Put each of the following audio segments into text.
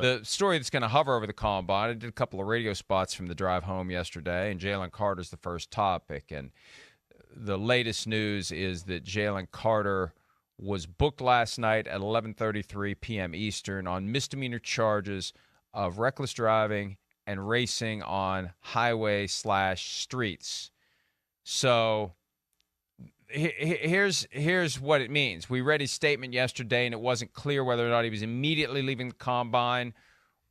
The story that's going to hover over the Combine, I did a couple of radio spots from the drive home yesterday, and Jalen Carter's the first topic. And the latest news is that Jalen Carter was booked last night at 11:33 p.m. Eastern on misdemeanor charges of reckless driving and racing on highway/streets. So here's what it means. We read his statement yesterday, and it wasn't clear whether or not he was immediately leaving the Combine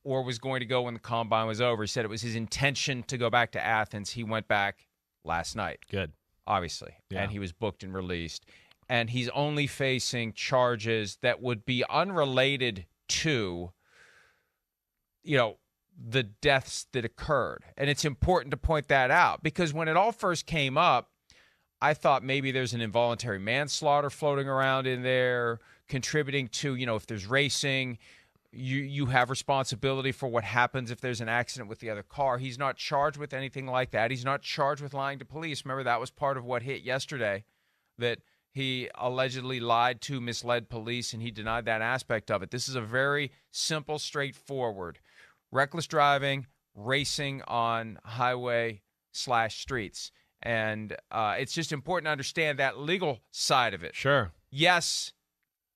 or was going to go when the Combine was over. He said it was his intention to go back to Athens. He went back last night. Good. Obviously. Yeah. And he was booked and released. And he's only facing charges that would be unrelated to, the deaths that occurred. And it's important to point that out because when it all first came up, I thought maybe there's an involuntary manslaughter floating around in there, contributing to, if there's racing, you have responsibility for what happens if there's an accident with the other car. He's not charged with anything like that. He's not charged with lying to police. Remember, that was part of what hit yesterday, that he allegedly lied to, misled police, and he denied that aspect of it. This is a very simple, straightforward, reckless driving, racing on highway/streets. And it's just important to understand that legal side of it. Sure. Yes,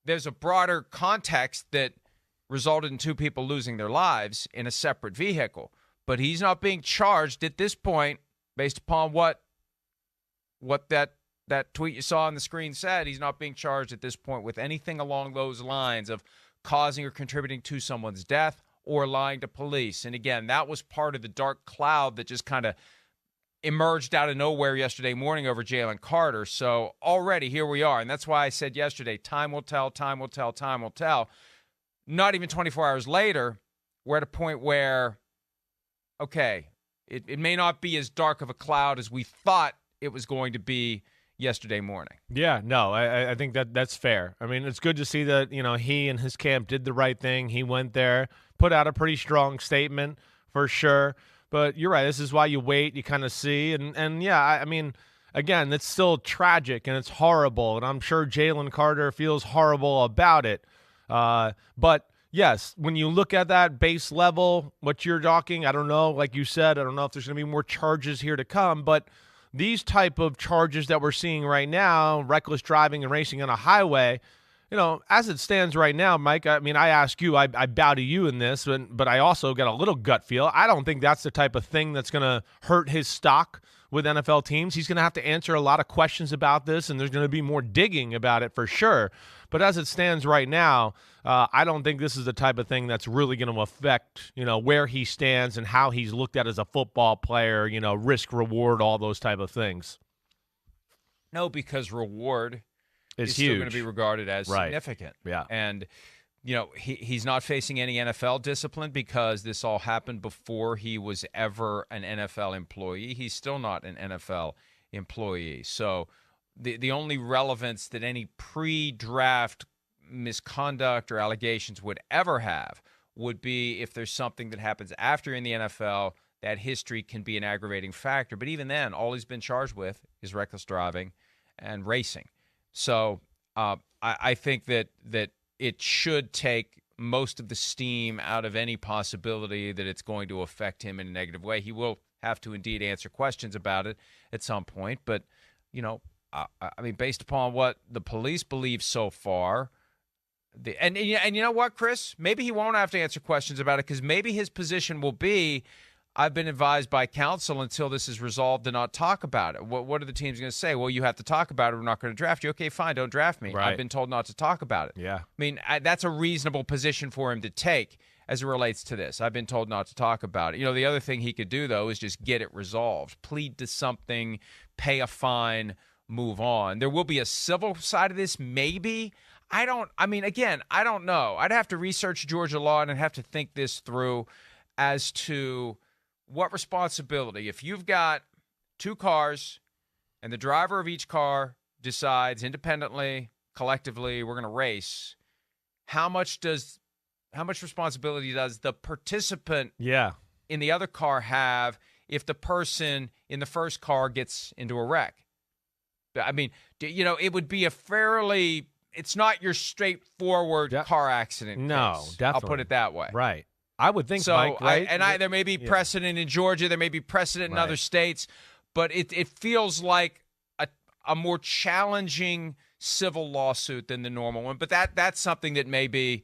there's a broader context that resulted in two people losing their lives in a separate vehicle. But he's not being charged at this point, based upon what that tweet you saw on the screen said. He's not being charged at this point with anything along those lines of causing or contributing to someone's death or lying to police. And again, that was part of the dark cloud that just kind of emerged out of nowhere yesterday morning over Jalen Carter. So already here we are. And that's why I said yesterday, time will tell, time will tell, time will tell. Not even 24 hours later, we're at a point where, okay, it may not be as dark of a cloud as we thought it was going to be yesterday morning. Yeah, no, I think that's fair. I mean, it's good to see that, he and his camp did the right thing. He went there, put out a pretty strong statement for sure. But you're right. This is why you wait. You kind of see. And yeah, I mean, again, it's still tragic and it's horrible. And I'm sure Jalen Carter feels horrible about it. But yes, when you look at that base level, what you're talking, I don't know, like you said, I don't know if there's going to be more charges here to come. But these type of charges that we're seeing right now, reckless driving and racing on a highway, as it stands right now, Mike, I mean, I ask you, I bow to you in this, but I also got a little gut feel. I don't think that's the type of thing that's going to hurt his stock with NFL teams. He's going to have to answer a lot of questions about this, and there's going to be more digging about it for sure. But as it stands right now, I don't think this is the type of thing that's really going to affect, where he stands and how he's looked at as a football player, risk, reward, all those type of things. No, because reward is huge. Still going to be regarded as significant. Yeah. And, he's not facing any NFL discipline because this all happened before he was ever an NFL employee. He's still not an NFL employee. So the only relevance that any pre-draft misconduct or allegations would ever have would be if there's something that happens after in the NFL, that history can be an aggravating factor. But even then, all he's been charged with is reckless driving and racing. So I think that it should take most of the steam out of any possibility that it's going to affect him in a negative way. He will have to indeed answer questions about it at some point. But, I mean, based upon what the police believe so far, and you know what, Chris? Maybe he won't have to answer questions about it because maybe his position will be, I've been advised by counsel until this is resolved to not talk about it. What are the teams going to say? Well, you have to talk about it. We're not going to draft you. Okay, fine. Don't draft me. Right. I've been told not to talk about it. Yeah. I mean, that's a reasonable position for him to take as it relates to this. I've been told not to talk about it. The other thing he could do, though, is just get it resolved. Plead to something, pay a fine, move on. There will be a civil side of this, maybe. I don't know. I'd have to research Georgia law and I'd have to think this through as to what responsibility, if you've got two cars and the driver of each car decides independently, collectively, we're going to race, how much responsibility does the participant in the other car have if the person in the first car gets into a wreck? I mean, it would be it's not your straightforward car accident No, case. definitely. I'll put it that way. Right. I would think, So Mike, right? there may be precedent in Georgia, there may be precedent in other states, but it feels like a more challenging civil lawsuit than the normal one. But that's something that may be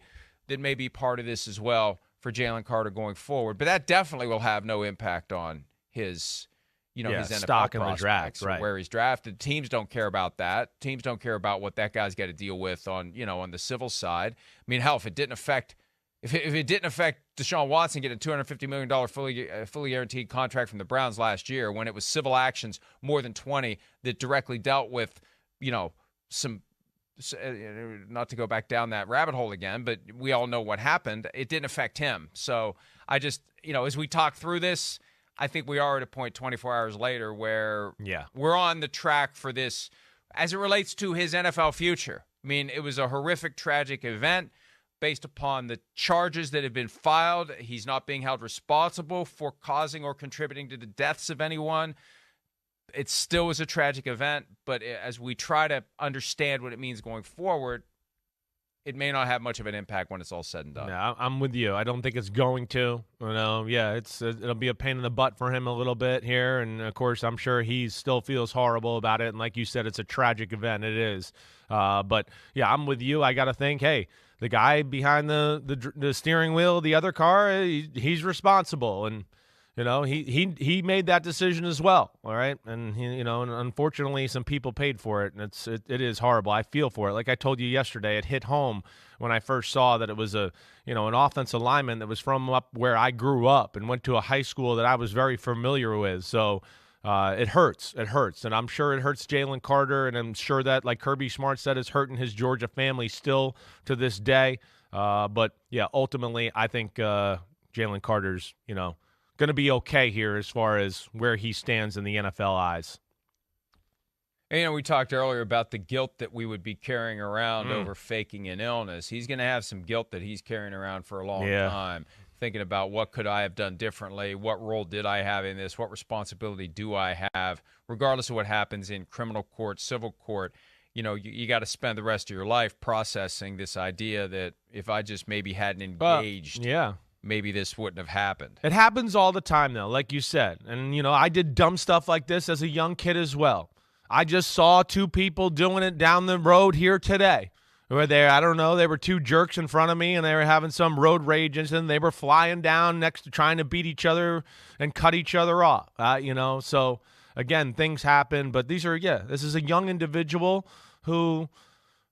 part of this as well for Jalen Carter going forward. But that definitely will have no impact on his his NFL stock in the draft, right? Where he's drafted. Teams don't care about that. Teams don't care about what that guy's got to deal with on the civil side. I mean, hell, if it didn't affect Deshaun Watson getting a $250 million fully guaranteed contract from the Browns last year, when it was civil actions more than 20 that directly dealt with some. Not to go back down that rabbit hole again, but we all know what happened. It didn't affect him. So I just, as we talk through this, I think we are at a point 24 hours later where we're on the track for this as it relates to his NFL future. I mean, it was a horrific, tragic event based upon the charges that have been filed. He's not being held responsible for causing or contributing to the deaths of anyone. It still was a tragic event, but as we try to understand what it means going forward, it may not have much of an impact when it's all said and done. Yeah, I'm with you. I don't think it's going to. It'll be a pain in the butt for him a little bit here, and of course, I'm sure he still feels horrible about it. And like you said, it's a tragic event. It is. But yeah, I'm with you. I got to think, hey, the guy behind the steering wheel of the other car, he's responsible, and he made that decision as well. All right, and and unfortunately, some people paid for it, and it is horrible. I feel for it. Like I told you yesterday, it hit home when I first saw that it was an offensive lineman that was from up where I grew up and went to a high school that I was very familiar with. So it hurts. It hurts, and I'm sure it hurts Jalen Carter, and I'm sure that, like Kirby Smart said, it's hurting his Georgia family still to this day. But yeah, ultimately, I think Jalen Carter's going to be okay here as far as where he stands in the NFL eyes. And, we talked earlier about the guilt that we would be carrying around over faking an illness. He's going to have some guilt that he's carrying around for a long time, thinking about what could I have done differently, what role did I have in this, what responsibility do I have, regardless of what happens in criminal court, civil court. You got to spend the rest of your life processing this idea that if I just maybe hadn't engaged, maybe this wouldn't have happened. It happens all the time, though, like you said. And, I did dumb stuff like this as a young kid as well. I just saw two people doing it down the road here today. Where they were two jerks in front of me, and they were having some road rage incident. They were flying down next to trying to beat each other and cut each other off. So, again, things happen. But this is a young individual who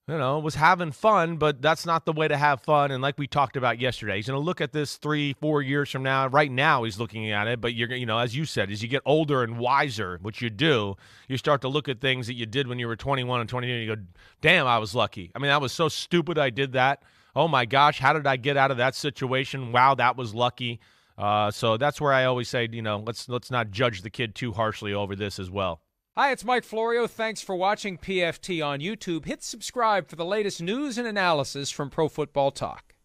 was having fun, but that's not the way to have fun. And like we talked about yesterday, he's going to look at this 3-4 years from now. Right now, he's looking at it, but as you said, as you get older and wiser, which you do, you start to look at things that you did when you were 21 and 22, and you go, damn, I was lucky. I mean, that was so stupid I did that. Oh my gosh, how did I get out of that situation? Wow, that was lucky. So that's where I always say, let's not judge the kid too harshly over this as well. Hi, it's Mike Florio. Thanks for watching PFT on YouTube. Hit subscribe for the latest news and analysis from Pro Football Talk.